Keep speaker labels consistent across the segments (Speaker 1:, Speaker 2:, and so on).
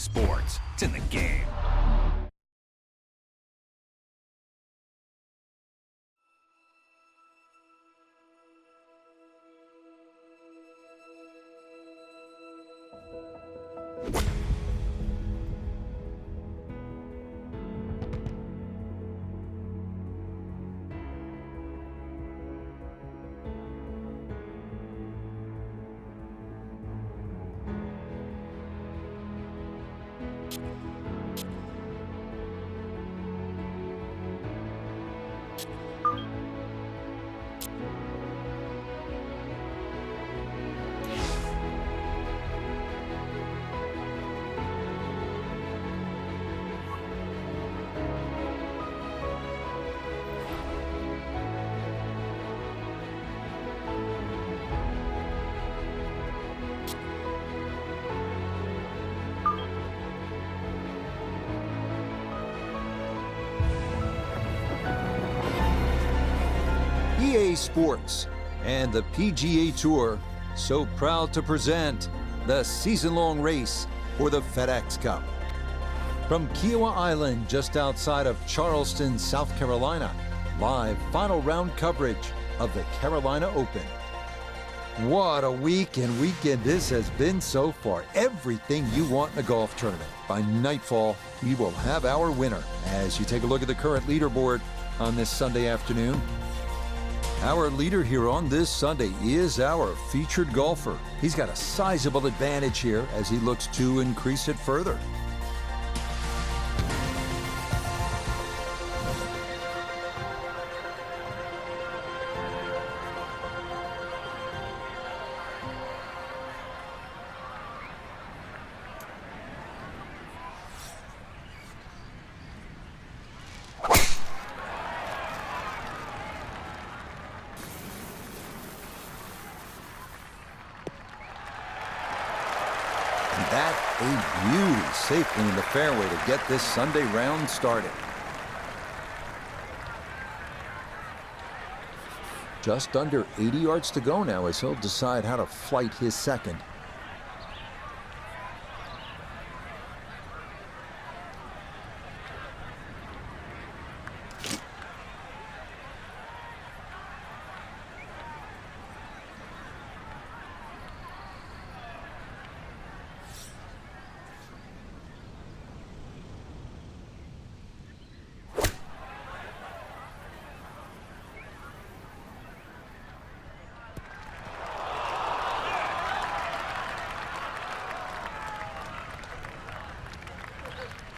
Speaker 1: sports. It's in the game.
Speaker 2: EA Sports and the PGA Tour so proud to present the season-long race for the FedEx Cup. From Kiawah Island, just outside of Charleston, South Carolina, live final round coverage of the Carolina Open. What a week and weekend this has been so far. Everything you want in a golf tournament. By nightfall, we will have our winner. As you take a look at the current leaderboard on this Sunday afternoon, our leader here on this Sunday is our featured golfer. He's got a sizable advantage here as he looks to increase it further. That a beauty, safely in the fairway to get this Sunday round started. Just under 80 yards to go now as he'll decide how to flight his second.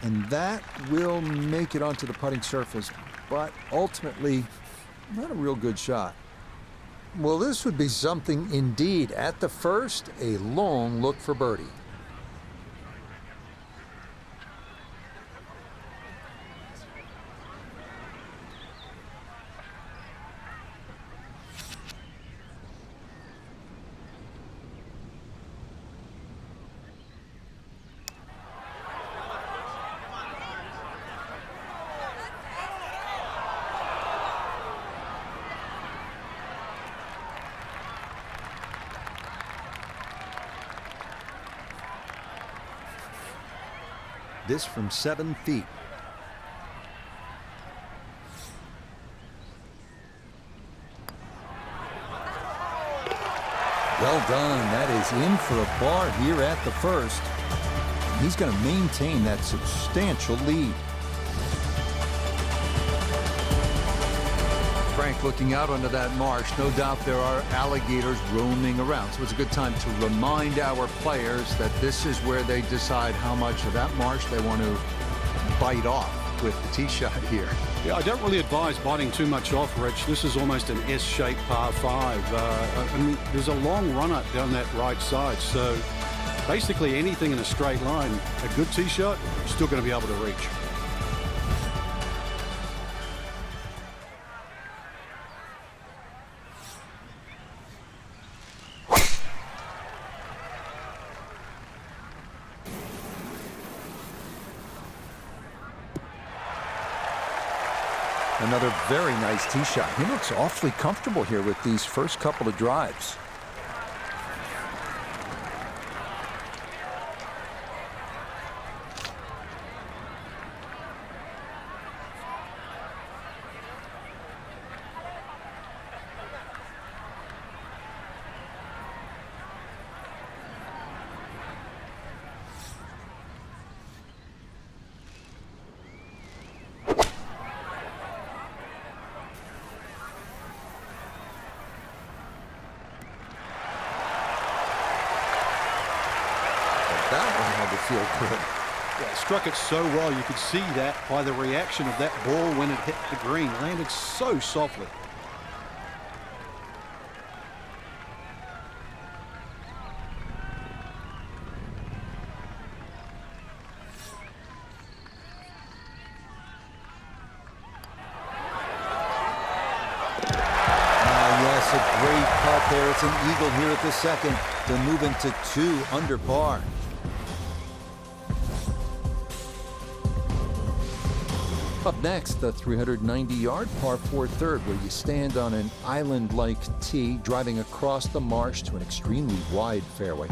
Speaker 2: And that will make it onto the putting surface, but ultimately, not a real good shot. Well, this would be something indeed. At the first, a long look for birdie. This from 7 feet. Well done. That is in for a par here at the first. He's going to maintain that substantial lead. Frank looking out onto that marsh. No doubt there are alligators roaming around. So it's a good time to remind our players that this is where they decide how much of that marsh they want to bite off with the tee shot here.
Speaker 3: Yeah, I don't really advise biting too much off, Rich. This is almost an S-shaped par 5. I mean, there's a long run up down that right side. So basically anything in a straight line, a good tee shot, you're still going to be able to reach.
Speaker 2: Another very nice tee shot. He looks awfully comfortable here with these first couple of drives. that one had to feel good.
Speaker 3: Yeah, struck it so well. You could see that by the reaction of that ball when it hit the green. Landed so softly.
Speaker 2: Yes, a great putt there. It's an eagle here at the second to move into 2 under par. Up next, the 390-yard par 4 third, where you stand on an island-like tee, driving across the marsh to an extremely wide fairway.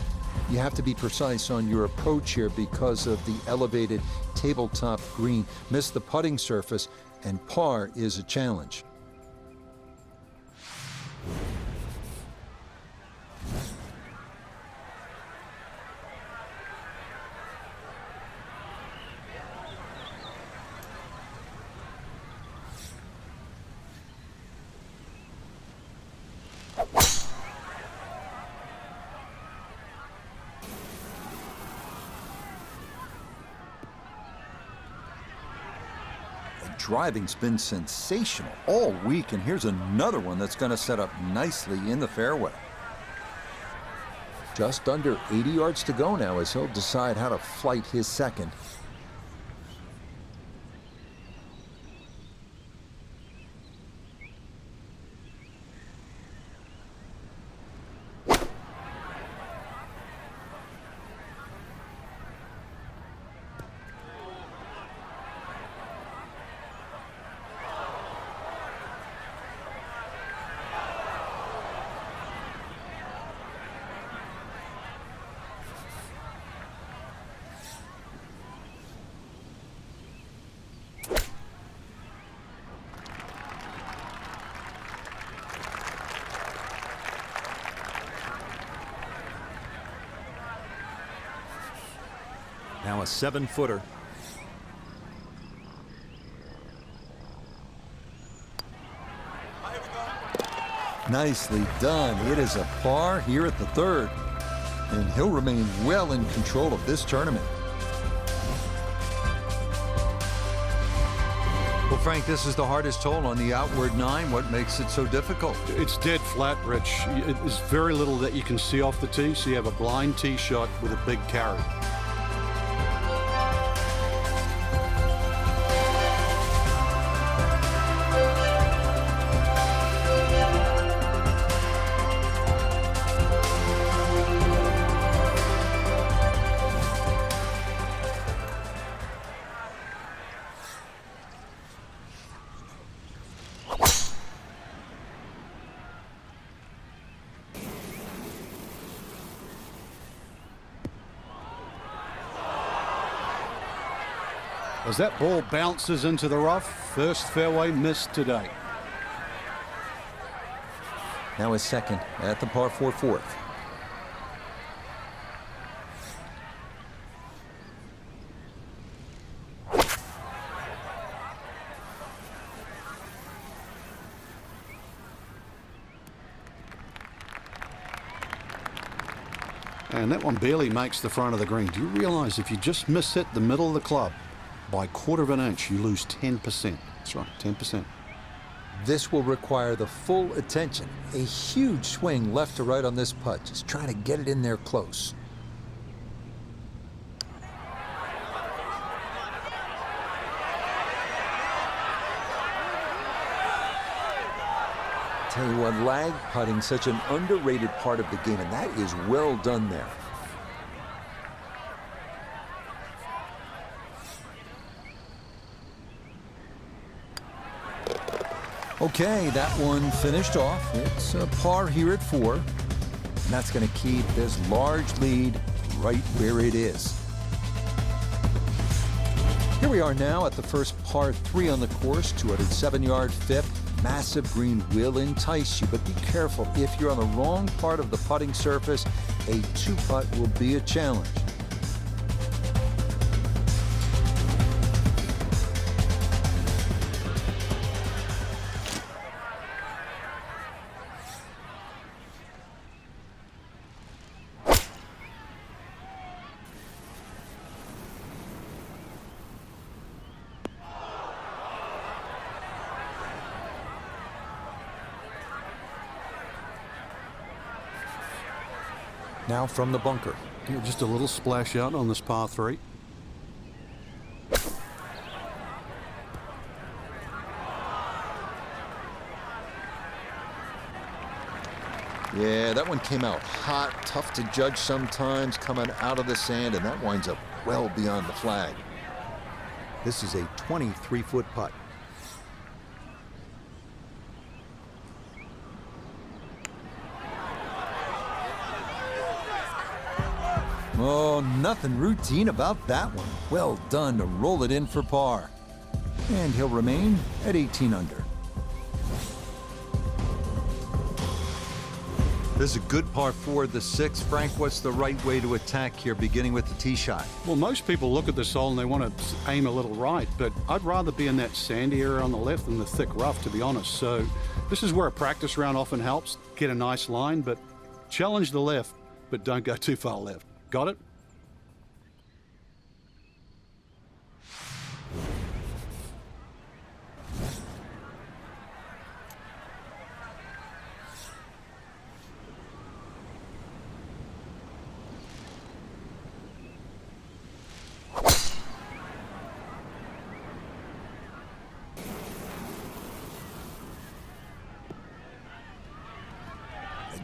Speaker 2: You have to be precise on your approach here because of the elevated tabletop green. Miss the putting surface, and par is a challenge. Driving's been sensational all week, and here's another one that's going to set up nicely in the fairway. Just under 80 yards to go now as he'll decide how to flight his second.
Speaker 1: Now a 7-footer.
Speaker 2: Nicely done. It is a par here at the third, and he'll remain well in control of this tournament. Well, Frank, this is the hardest hole on the outward 9. What makes it so difficult?
Speaker 3: It's dead flat, Rich. There's very little that you can see off the tee, so you have a blind tee shot with a big carry. As that ball bounces into the rough, first fairway missed today.
Speaker 2: Now his second at the par 4 fourth.
Speaker 3: And that one barely makes the front of the green. Do you realize if you just miss hit the middle of the club by 1/4 of an inch, you lose 10%. That's right, 10%.
Speaker 2: This will require the full attention. A huge swing left to right on this putt. Just trying to get it in there close. Tell you what, lag putting, such an underrated part of the game, and that is well done there. Okay, that one finished off. It's a par here at 4. And that's going to keep this large lead right where it is. Here we are now at the first par 3 on the course, 207-yard fifth. Massive green will entice you, but be careful. If you're on the wrong part of the putting surface, a 2-putt will be a challenge. Now from the bunker.
Speaker 3: Yeah, just a little splash out on this par 3.
Speaker 2: Yeah, that one came out hot, tough to judge sometimes, coming out of the sand, and that winds up well beyond the flag. This is a 23-foot putt. Oh, nothing routine about that one. Well done to roll it in for par. And he'll remain at 18 under. This is a good par 4, the 6th. Frank, what's the right way to attack here, beginning with the tee shot?
Speaker 3: Well, most people look at this hole and they want to aim a little right, but I'd rather be in that sandy area on the left than the thick rough, to be honest. So this is where a practice round often helps. Get a nice line, but challenge the left, but don't go too far left. Got it?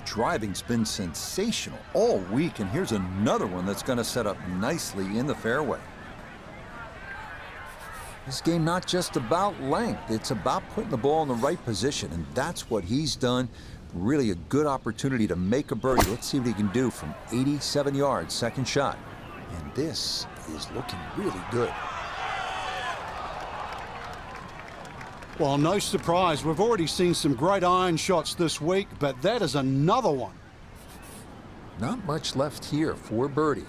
Speaker 2: Driving's been sensational all week, and here's another one that's going to set up nicely in the fairway. This game not just about length, it's about putting the ball in the right position, and that's what he's done. Really a good opportunity to make a birdie. Let's see what he can do from 87 yards, second shot. And this is looking really good.
Speaker 3: Well, no surprise. We've already seen some great iron shots this week, but that is another one.
Speaker 2: Not much left here for birdie.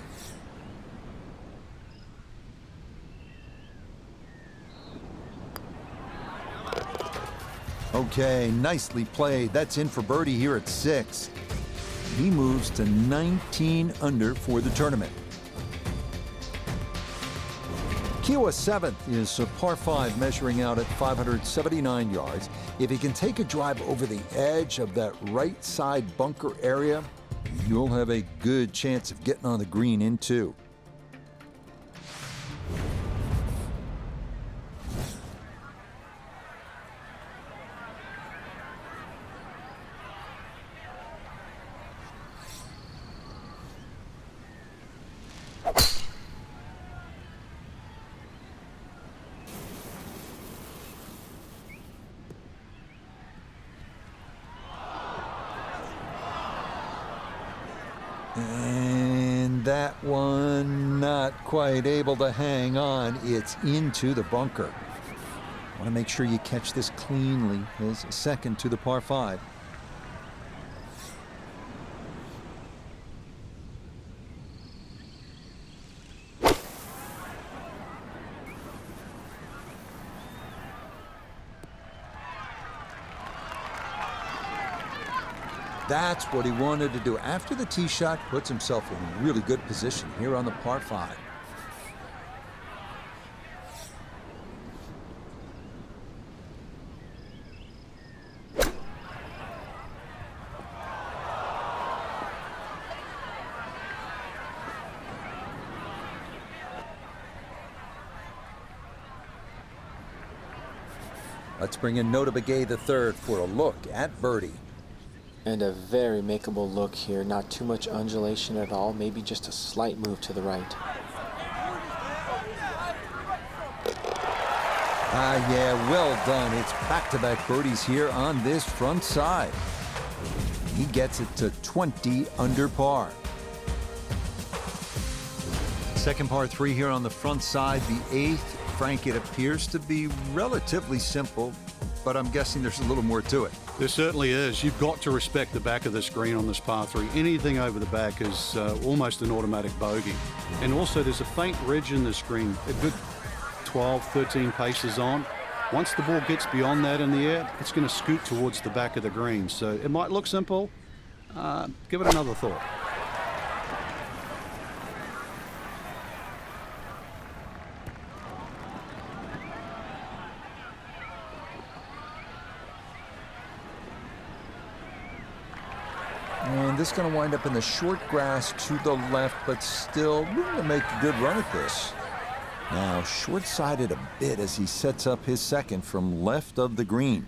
Speaker 2: Okay, nicely played. That's in for birdie here at 6. He moves to 19 under for the tournament. Kiawah 7th is a par 5 measuring out at 579 yards. If he can take a drive over the edge of that right side bunker area, you'll have a good chance of getting on the green in 2. And that one not quite able to hang on. It's into the bunker. Want to make sure you catch this cleanly. His second to the par 5. That's what he wanted to do. After the tee shot, puts himself in really good position here on the par 5. Let's bring in Nota Begay III for a look at birdie.
Speaker 4: And a very makeable look here. Not too much undulation at all. Maybe just a slight move to the right.
Speaker 2: Yeah, well done. It's back-to-back birdies here on this front side. He gets it to 20 under par. Second par 3 here on the front side, the 8th. Frank, it appears to be relatively simple, but I'm guessing there's a little more to it.
Speaker 3: There certainly is. You've got to respect the back of this green on this par 3. Anything over the back is almost an automatic bogey. And also there's a faint ridge in this green, a good 12, 13 paces on. Once the ball gets beyond that in the air, it's going to scoot towards the back of the green. So it might look simple. Give it another thought.
Speaker 2: And this is going to wind up in the short grass to the left, but still room to make a good run at this. Now short-sided a bit as he sets up his second from left of the green.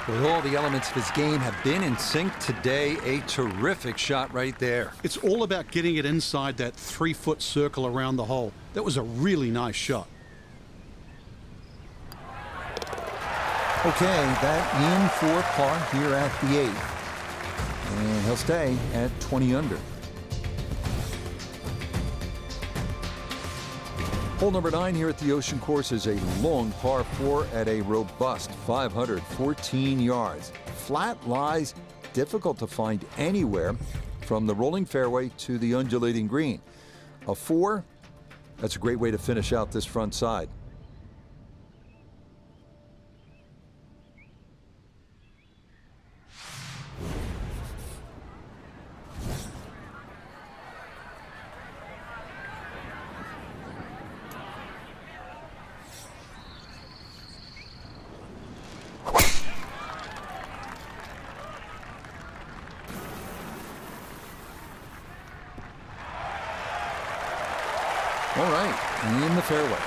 Speaker 2: With all the elements of his game have been in sync today, a terrific shot right there.
Speaker 3: It's all about getting it inside that 3-foot circle around the hole. That was a really nice shot.
Speaker 2: Okay, that in for par here at the 8th. And he'll stay at 20 under. Hole number 9 here at the Ocean Course is a long par 4 at a robust 514 yards. Flat lies difficult to find anywhere from the rolling fairway to the undulating green. A 4, that's a great way to finish out this front side. All right, in the fairway.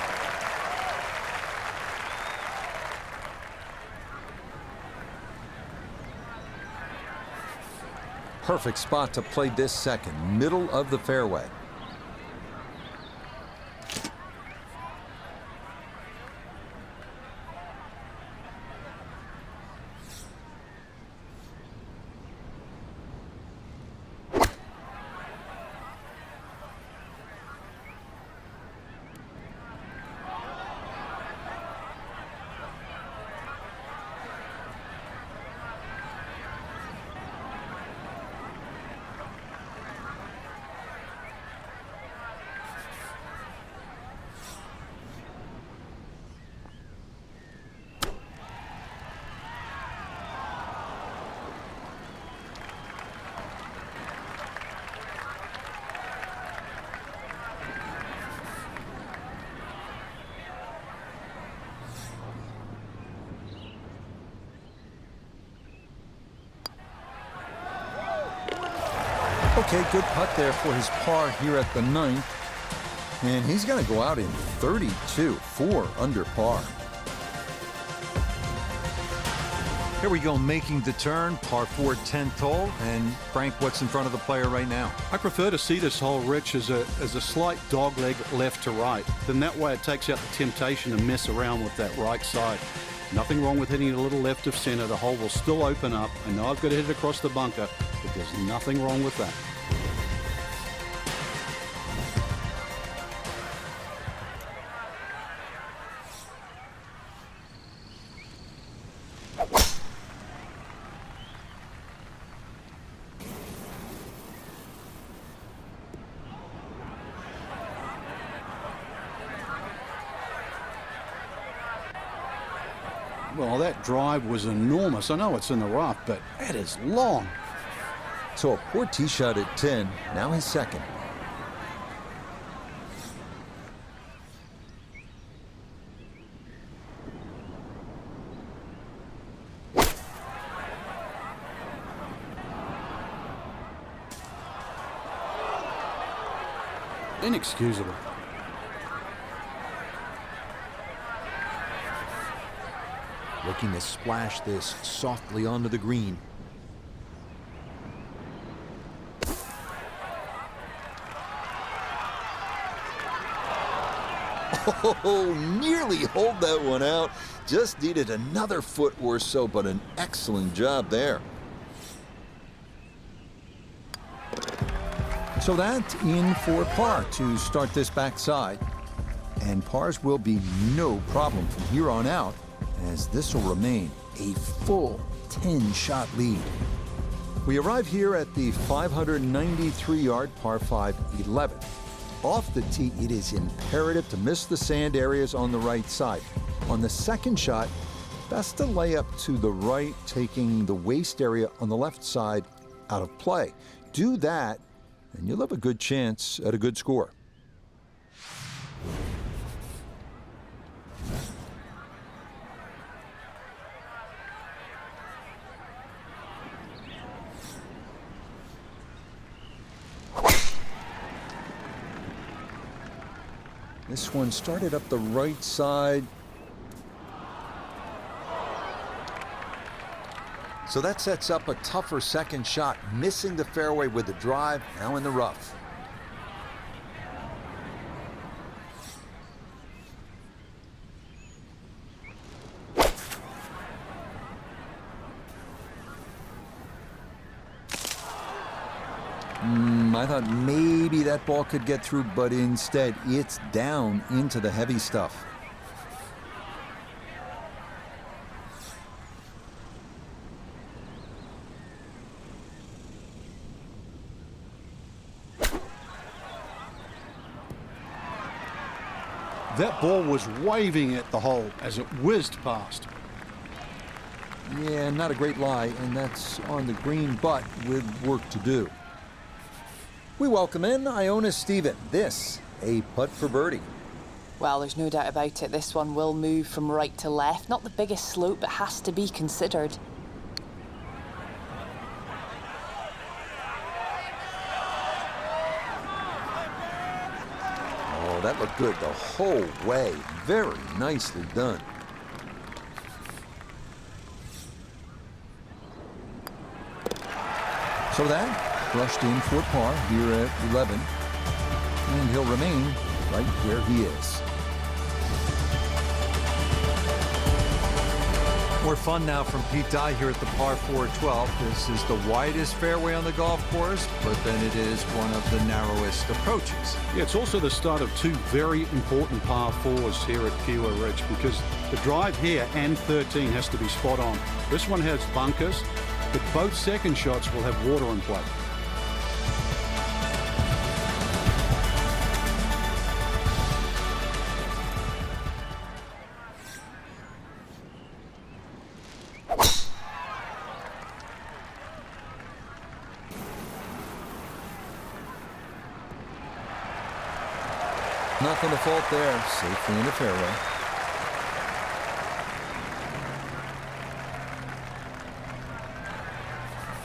Speaker 2: Perfect spot to play this second, middle of the fairway. Okay, good putt there for his par here at the 9th. And he's going to go out in 32, 4 under par. Here we go, making the turn, par 4, 10th hole. And Frank, what's in front of the player right now?
Speaker 3: I prefer to see this hole, Rich, as a slight dogleg left to right. Then that way it takes out the temptation to mess around with that right side. Nothing wrong with hitting it a little left of center. The hole will still open up. I know I've got to hit it across the bunker, but there's nothing wrong with that. Well, that drive was enormous. I know it's in the rough, but that is long.
Speaker 2: So a poor tee shot at 10, now his second.
Speaker 3: Inexcusable.
Speaker 2: Looking to splash this softly onto the green. Oh, nearly hold that one out. Just needed another foot or so, but an excellent job there. So that's in for par to start this backside. And pars will be no problem from here on out, as this will remain a full 10-shot lead. We arrive here at the 593-yard par 5 11. Off the tee, it is imperative to miss the sand areas on the right side. On the second shot, best to lay up to the right, taking the waist area on the left side out of play. Do that, and you'll have a good chance at a good score. This one started up the right side. So that sets up a tougher second shot, missing the fairway with the drive, now in the rough. I thought maybe that ball could get through, but instead it's down into the heavy stuff.
Speaker 3: That ball was waving at the hole as it whizzed past.
Speaker 2: Yeah, not a great lie, and that's on the green, but with work to do. We welcome in Iona Stephen. This, a putt for birdie.
Speaker 5: Well, there's no doubt about it. This one will move from right to left. Not the biggest slope, but has to be considered.
Speaker 2: Oh, that looked good the whole way. Very nicely done. So that brushed in for par here at 11. And he'll remain right where he is. More fun now from Pete Dye here at the par 4 12. This is the widest fairway on the golf course, but then it is one of the narrowest approaches.
Speaker 3: Yeah, it's also the start of two very important par 4s here at Kiawah Ridge, because the drive here and 13 has to be spot on. This one has bunkers, but both second shots will have water in play.
Speaker 2: Nothing to fault there. Safely in the fairway.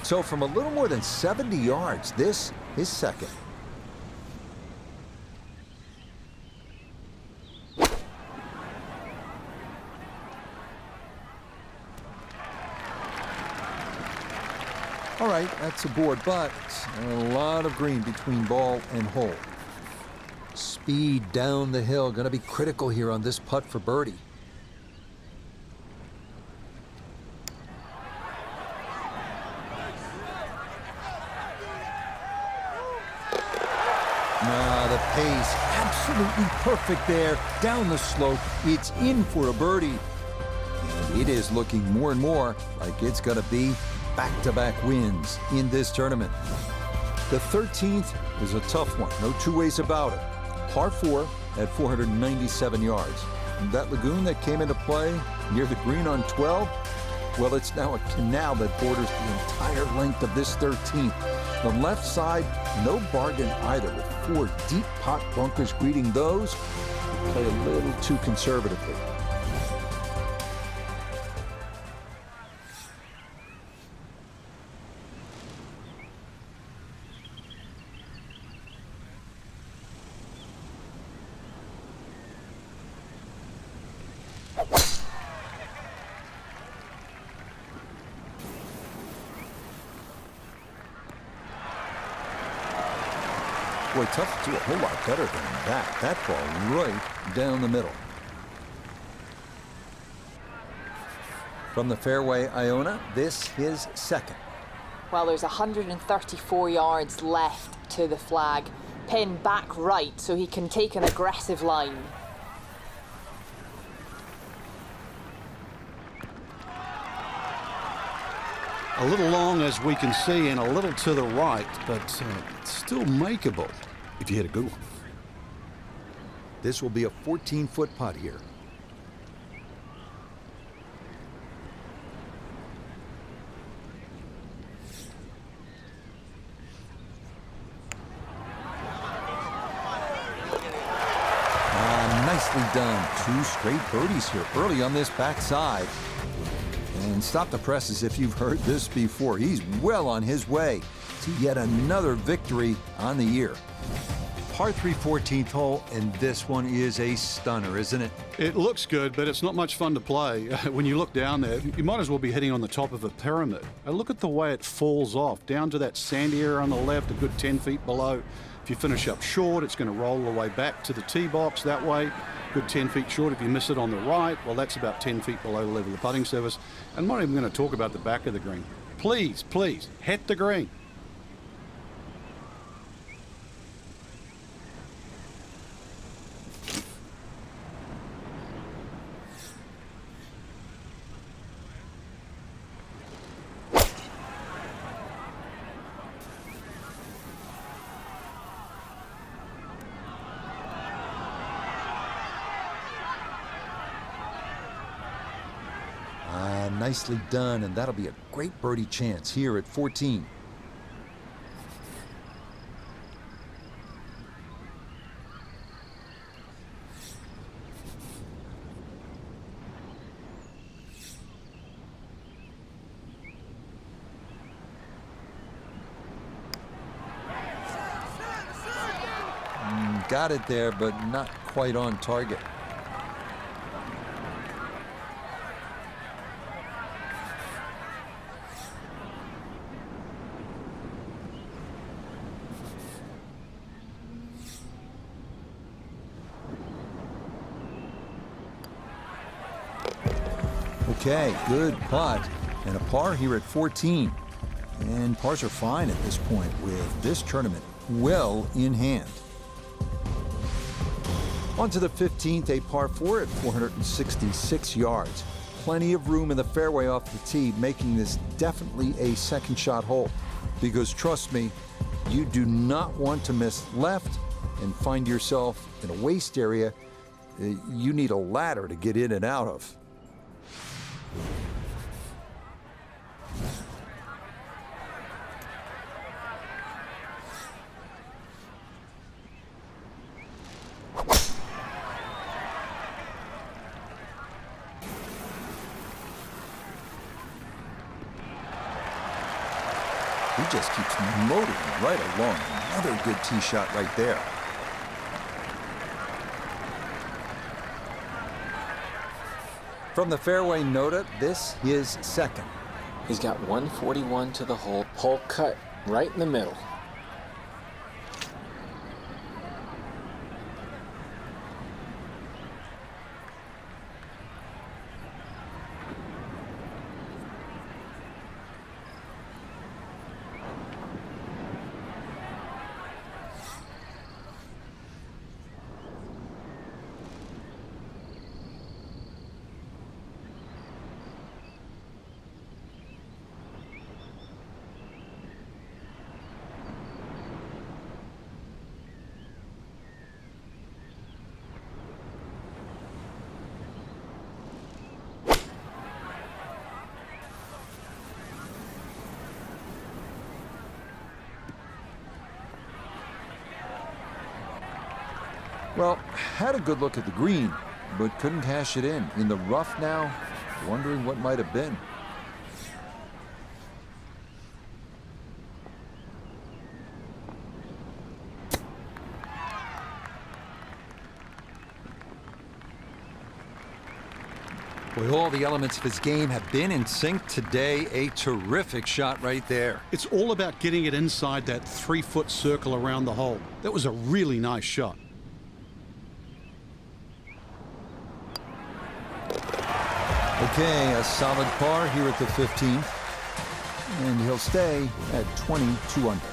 Speaker 2: So from a little more than 70 yards, this is second. All right, that's a board, but a lot of green between ball and hole. Speed down the hill, going to be critical here on this putt for birdie. The pace, absolutely perfect there. Down the slope, it's in for a birdie. And it is looking more and more like it's going to be back-to-back wins in this tournament. The 13th is a tough one, no two ways about it. Par 4 at 497 yards. And that lagoon that came into play near the green on 12, well, it's now a canal that borders the entire length of this 13th. The left side, no bargain either, with 4 deep pot bunkers greeting those who play a little too conservatively. Boy, tough to do a whole lot better than that. That ball right down the middle. From the fairway, Iona, this is second.
Speaker 5: Well, there's 134 yards left to the flag. Pin back right so he can take an aggressive line.
Speaker 3: A little long, as we can see, and a little to the right, but still makeable if you hit a good one.
Speaker 2: This will be a 14-foot putt here. Nicely done. 2 straight birdies here early on this backside. And stop the presses if you've heard this before. He's well on his way to yet another victory on the year. par 3 14th hole, and this one is a stunner, isn't it?
Speaker 3: It looks good, but it's not much fun to play. When you look down there, you might as well be hitting on the top of a pyramid. And look at the way it falls off, down to that sandy area on the left, a good 10 feet below. If you finish up short, it's going to roll the way back to the tee box that way, good 10 feet short. If you miss it on the right, well, that's about 10 feet below the level of the putting surface. And I'm not even going to talk about the back of the green. Please, please, hit the green.
Speaker 2: Nicely done, and that'll be a great birdie chance here at 14. Got it there, but not quite on target. Okay, good putt, and a par here at 14. And pars are fine at this point with this tournament well in hand. On to the 15th, a par 4 at 466 yards. Plenty of room in the fairway off the tee, making this definitely a second shot hole. Because trust me, you do not want to miss left and find yourself in a waste area you need a ladder to get in and out of. He just keeps motoring right along. Another good tee shot right there. From the fairway nota, this is second.
Speaker 4: He's got 141 to the hole. Hole cut right in the middle.
Speaker 2: Well, had a good look at the green, but couldn't cash it in the rough now, wondering what might have been. Boy, all the elements of his game have been in sync today. A terrific shot right there.
Speaker 3: It's all about getting it inside that 3-foot circle around the hole. That was a really nice shot.
Speaker 2: Okay, a solid par here at the 15th, and he'll stay at 22 under.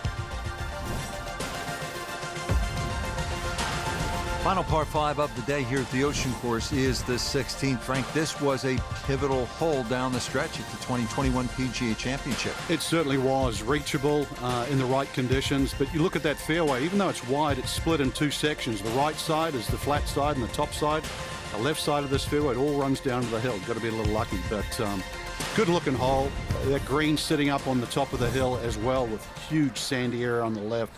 Speaker 2: Final par 5 of the day here at the Ocean Course is the 16th. Frank, this was a pivotal hole down the stretch at the 2021 PGA Championship.
Speaker 3: It certainly was reachable in the right conditions, but you look at that fairway, even though it's wide, it's split in two sections. The right side is the flat side and the top side. The left side of this fairway, it all runs down to the hill. Got to be a little lucky, but good looking hole. That green sitting up on the top of the hill as well with huge sandy area on the left.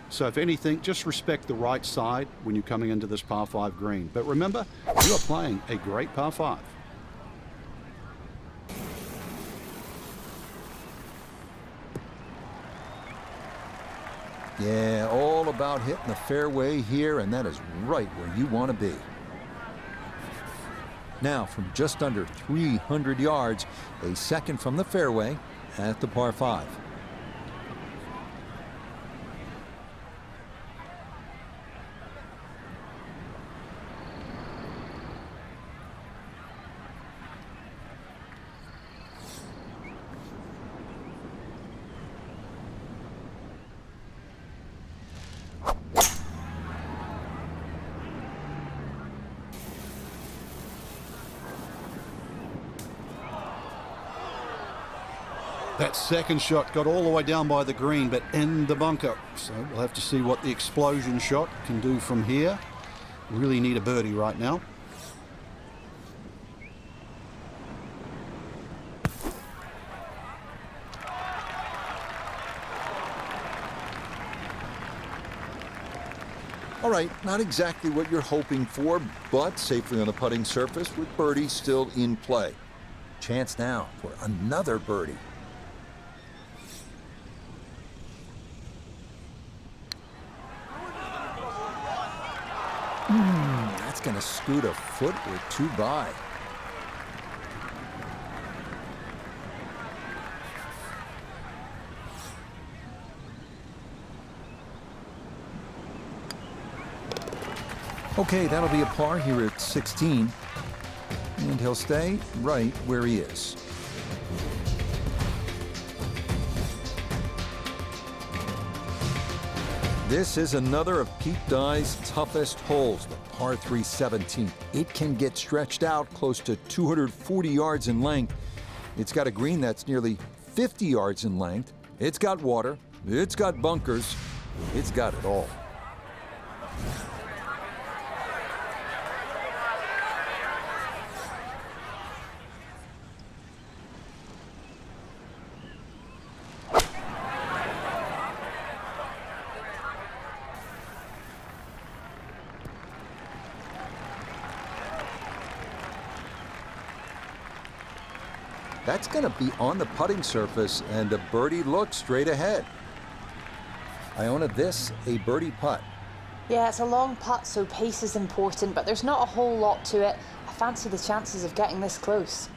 Speaker 3: So if anything, just respect the right side when you're coming into this par 5 green. But remember, you are playing a great par 5.
Speaker 2: Yeah, all about hitting the fairway here, and that is right where you want to be. Now, from just under 300 yards, a second from the fairway at the par 5.
Speaker 3: That second shot got all the way down by the green, but in the bunker. So we'll have to see what the explosion shot can do from here. Really need a birdie right now.
Speaker 2: All right, not exactly what you're hoping for, but safely on the putting surface with birdie still in play. Chance now for another birdie. That's going to scoot a foot or two by. Okay, that'll be a par here at 16. And he'll stay right where he is. This is another of Pete Dye's toughest holes, the par 3 17th. It can get stretched out close to 240 yards in length. It's got a green that's nearly 50 yards in length. It's got water. It's got bunkers. It's got it all. That's going to be on the putting surface, and a birdie look straight ahead. Iona, this a birdie putt.
Speaker 5: Yeah, it's a long putt, so pace is important, but there's not a whole lot to it. I fancy the chances of getting this close.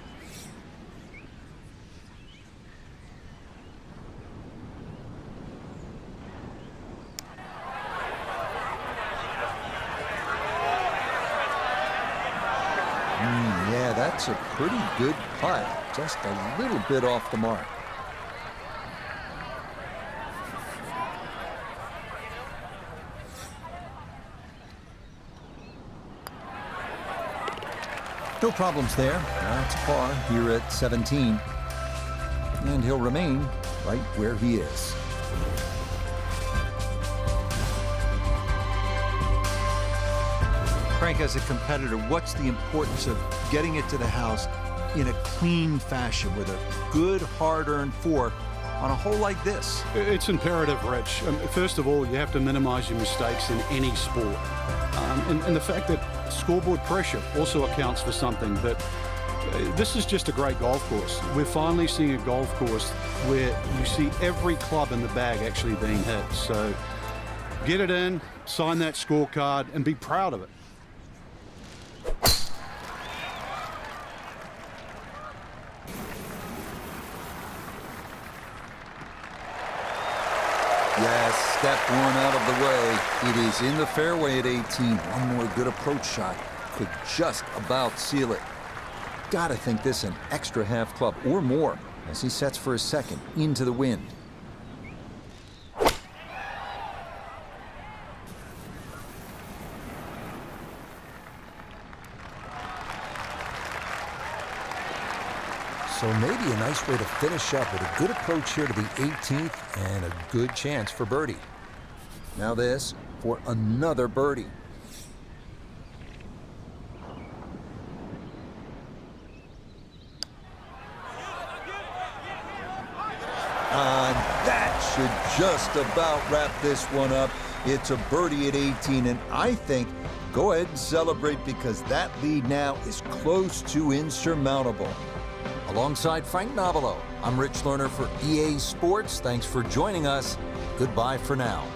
Speaker 2: Yeah, that's a pretty good putt. Just a little bit off the mark. No problems there. That's par here at 17. And he'll remain right where he is. Frank, as a competitor, what's the importance of getting it to the house in a clean fashion with a good, hard-earned 4 on a hole like this?
Speaker 3: It's imperative, Rich. First of all, you have to minimize your mistakes in any sport. And the fact that scoreboard pressure also accounts for something. But this is just a great golf course. We're finally seeing a golf course where you see every club in the bag actually being hit. So get it in, sign that scorecard, and be proud of it.
Speaker 2: Yes, step one out of the way. It is in the fairway at 18. One more good approach shot could just about seal it. Gotta think this an extra half club or more as he sets for his second into the wind. So maybe a nice way to finish up with a good approach here to the 18th and a good chance for birdie. Now this for another birdie. That should just about wrap this one up. It's a birdie at 18, and I think go ahead and celebrate because that lead now is close to insurmountable. Alongside Frank Nobilo, I'm Rich Lerner for EA Sports. Thanks for joining us. Goodbye for now.